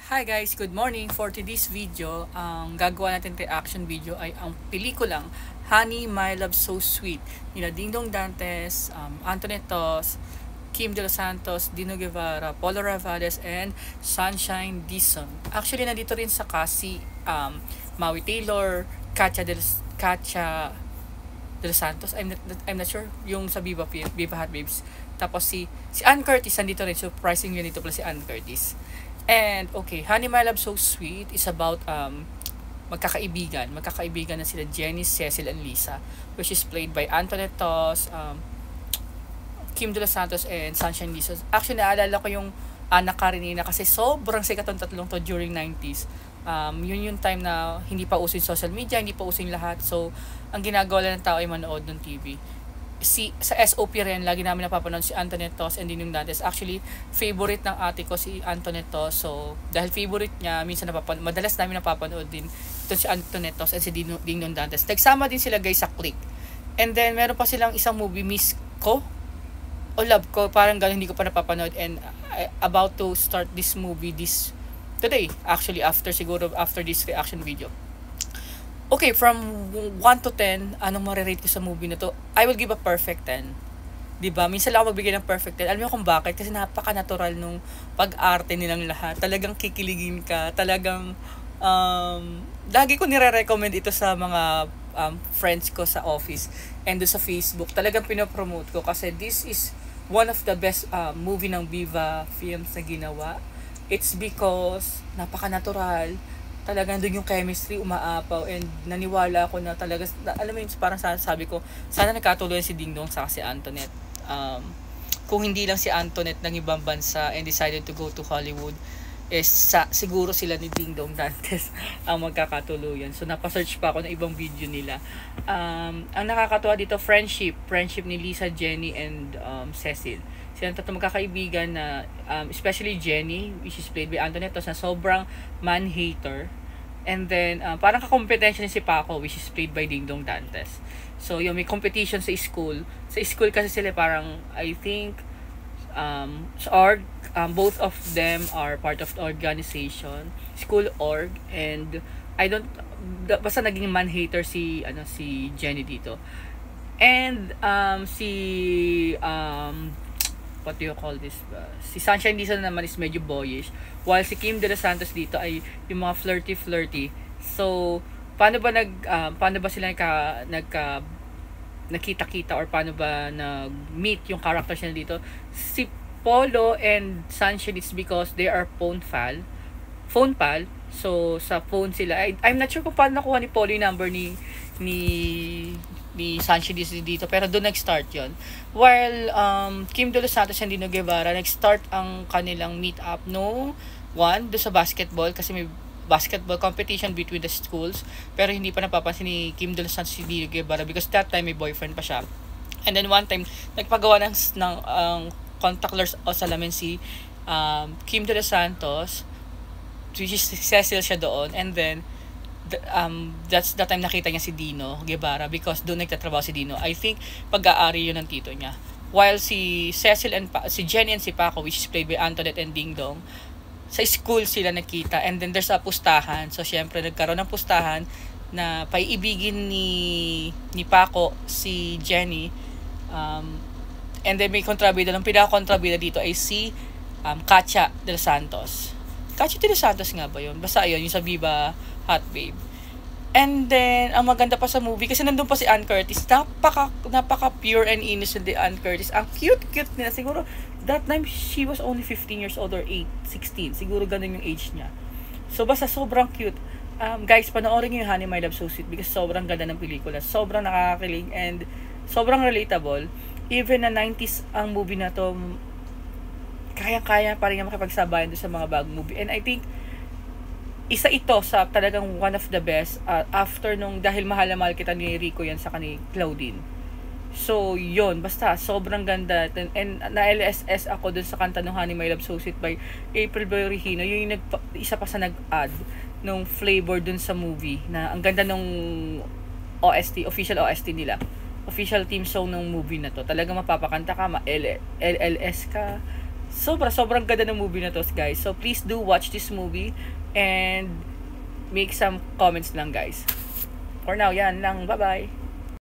Hi guys, good morning. For today's video, ang gagawa natin reaction video ay ang pelikulang Honey, My Love So Sweet nila Dingdong Dantes, Antoinette Tos, Kim De Los Santos, Dino Guevara, Polo Ravales, and Sunshine Dizon. Actually, nandito rin sa kasi Maui Taylor, Katya De Los Santos. I'm not sure yung sa Viva Hot Babes. Tapos si Ann Curtis nandito rin. Surprisingly nandito pala si Ann Curtis. And okay, Honey, My Love So Sweet is about magkakaibigan na sila Jenny, Cecil, and Lisa, which is played by Antoinette Tos, Kim De Los Santos, and Sunshine Dizon. Actually, naalala ko yung Anak Karenina kasi sobrang sikat ng tatlong to during 90s. Yun yung time na hindi pa uso yung social media, hindi pa uso yung lahat. So, ang ginagawa lang ng tao ay manood ng TV. Sa SOP rin, lagi namin napapanood si Antoinette Tos and Dingdong Dantes. Actually, favorite ng ate ko si Antoinette Tos. So, dahil favorite niya, madalas namin napapanood din ito si Antoinette Tos and si Dingdong Dantes. Nagsama din sila guys sa Click. And then, meron pa silang isang movie, Miss Ko o Love Ko. Parang gano'n, hindi ko pa napapanood. And about to start this movie today. Actually, after this reaction video. Okay, from 1 to 10, anong marirate ko sa movie na to? I will give a perfect 10. Diba? Minsan lang ako magbigay ng perfect 10. Alam mo kung bakit? Kasi napaka-natural nung pag-arte nilang lahat. Talagang kikiligin ka. Talagang, lagi ko nire-recommend ito sa mga friends ko sa office and sa Facebook. Talagang pinopromote ko kasi this is one of the best movie ng Viva Films na ginawa. It's because napaka-natural. Talagang doon yung chemistry umaapaw and naniwala ako na talaga, alam mo yun, parang sabi ko, sana nagkatuloy si Dingdong sa si Antoinette. Kung hindi lang si Antoinette ng ibang bansa and decided to go to Hollywood, siguro sila ni Dingdong Dantes ang magkakatuluyan. So, napasearch pa ako ng ibang video nila. Ang nakakatuwa dito, friendship ni Lisa, Jenny, and Cecil. Silang tatlong magkakaibigan na, especially Jenny, which is played by Antoinette Tos, na sobrang man-hater. And then, parang kakompetensya ni si Paco, which is played by Dingdong Dantes. So, yung may competition sa school. Sa school kasi sila parang, I think, both of them are part of the organization, school org, and basta naging man-hater si Jenny dito. And, what do you call this? Si Sunshine Dizon naman is medyo boyish. While si Kim De Los Santos dito ay yung mga flirty. So, paano ba sila nakita-kita or paano ba nag-meet yung characters nila dito? Si Polo and Sunshine is because they are phone pal. So, sa phone sila. I'm not sure kung paano nakuha ni Polo yung number ni Sunshine dito, pero doon nag-start yon. While Kim De Los Santos and Dino Guevara, nag-start ang kanilang meet-up doon sa basketball kasi may basketball competition between the schools, pero hindi pa napapansin ni Kim De Los Santos si Dino Guevara because that time may boyfriend pa siya. And then one time, nagpagawa ng contactless o salamin si Kim De Los Santos, which is Cecil siya doon, and then that's the time nakita niya si Dino Guevara because doon nagtatrabaho si Dino. I think pag-aari yun ng tito niya. While si Cecil and si Jenny and si Paco, which is played by Antoinette and Dingdong, sa school sila nakita, and then there's a pustahan. So syempre nagkaroon ng pustahan na paiibigin ni Paco si Jenny, and then may kontrabida. Ang pinaka-kontrabida dito ay si Katya De Los Santos. Katya De Los Santos nga ba yun? Basta yun, yung sa Viva Hot Babe. And then, ang maganda pa sa movie, kasi nandun pa si Ann Curtis, napaka pure and innocent ni Ann Curtis. Ang cute nila. Siguro, that time, she was only 15 years old or 16. Siguro ganun yung age niya. So, basta sobrang cute. Guys, panoorin niyo yung Honey, My Love So Sweet because sobrang ganda ng pelikula. Sobrang nakakakilig and sobrang relatable. Even na 90s ang movie na to, kaya-kaya pa rin makipagsabayan doon sa mga bagong movie. And I think, isa ito sa talagang one of the best after dahil mahal na mahal kita ni Rico yan sa kani Claudine. So, yun. Basta, sobrang ganda. And na-LSS ako dun sa kanta ng Honey, My Love So Sweet by April Boy Regino. Yun yung isa pa sa nag-add nung flavor dun sa movie. Na ang ganda nung OST, official OST nila. Official theme song ng movie na to. Talagang mapapakanta ka, LLS ka, sobrang ganda ng movie na to, guys. So, please do watch this movie and make some comments lang, guys. For now, yan lang. Bye-bye!